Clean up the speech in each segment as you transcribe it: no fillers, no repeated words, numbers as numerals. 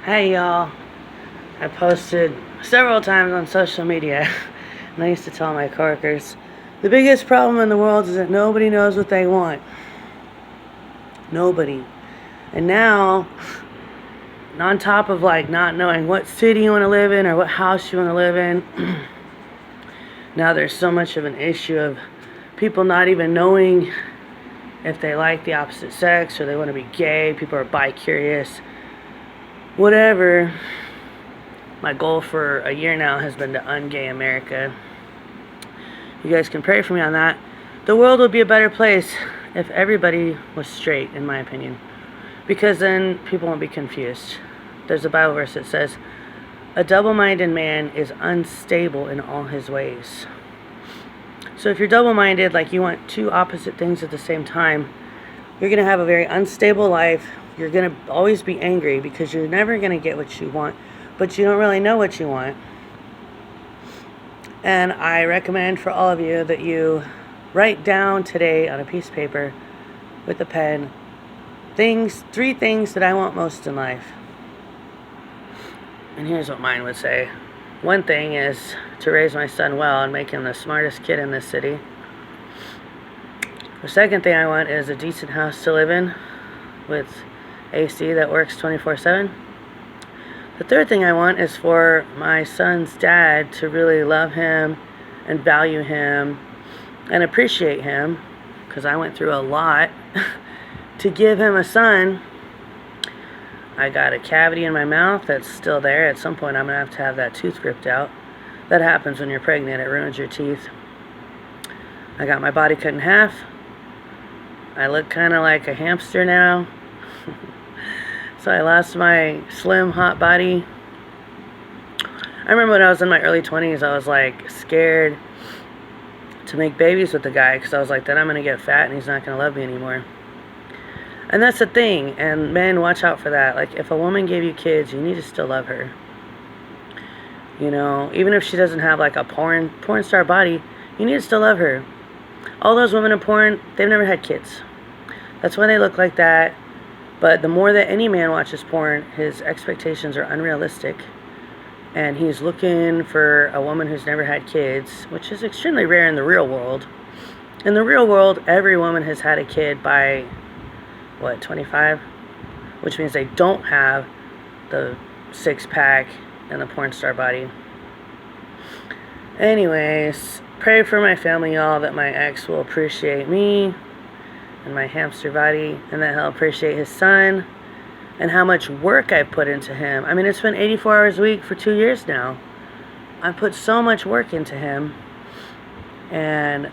Hey y'all, I posted several times on social media, and I used to tell my coworkers, the biggest problem in the world is that nobody knows what they want. Nobody. And now, on top of not knowing what city you want to live in or what house you want to live in, now there's so much of an issue of people not even knowing if they like the opposite sex or they want to be gay. People are bi-curious. Whatever. My goal for a year now has been to ungay America. You guys can pray for me on that. The world would be a better place if everybody was straight, in my opinion, because then people won't be confused. There's a Bible verse that says, a double-minded man is unstable in all his ways. So if you're double-minded, like you want two opposite things at the same time, you're going to have a very unstable life. You're going to always be angry because you're never going to get what you want, but you don't really know what you want. And I recommend for all of you that you write down today on a piece of paper with a pen three things that I want most in life. And here's what mine would say. One thing is to raise my son well and make him the smartest kid in this city. The second thing I want is a decent house to live in with AC that works 24/7. The third thing I want is for my son's dad to really love him and value him and appreciate him, because I went through a lot to give him a son. I got a cavity in my mouth that's still there. At some point I'm going to have that tooth ripped out. That happens when you're pregnant. It ruins your teeth. I got my body cut in half. I look kind of like a hamster now. So I lost my slim, hot body. I remember when I was in my early 20s, I was like scared to make babies with the guy because I was like, then I'm going to get fat and he's not going to love me anymore. And that's the thing. And men, watch out for that. Like, if a woman gave you kids, you need to still love her. You know, even if she doesn't have like a porn star body, you need to still love her. All those women in porn, they've never had kids. That's why they look like that. But the more that any man watches porn, his expectations are unrealistic. And he's looking for a woman who's never had kids, which is extremely rare in the real world. In the real world, every woman has had a kid by, 25? Which means they don't have the six-pack and the porn star body. Anyways, pray for my family, y'all, that my ex will appreciate me and my hamster body, and that he'll appreciate his son and how much work I've put into him. I mean, it's been 84 hours a week for 2 years now. I've put so much work into him. And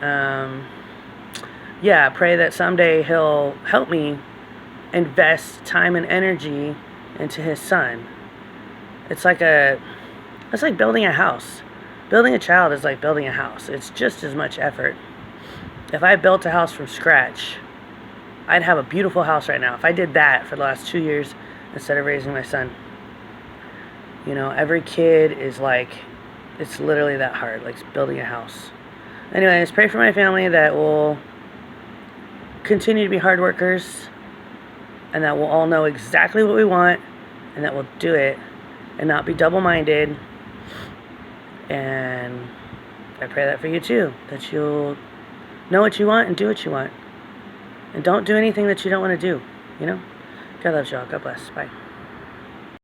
pray that someday he'll help me invest time and energy into his son. It's like building a house. Building a child is like building a house. It's just as much effort. If I built a house from scratch, I'd have a beautiful house right now. If I did that for the last 2 years instead of raising my son. You know, every kid is like, it's literally that hard, like building a house. Anyways, pray for my family that we'll continue to be hard workers and that we'll all know exactly what we want and that we'll do it and not be double-minded. And I pray that for you too, that you'll know what you want and do what you want. And don't do anything that you don't want to do, you know? God loves y'all. God bless. Bye.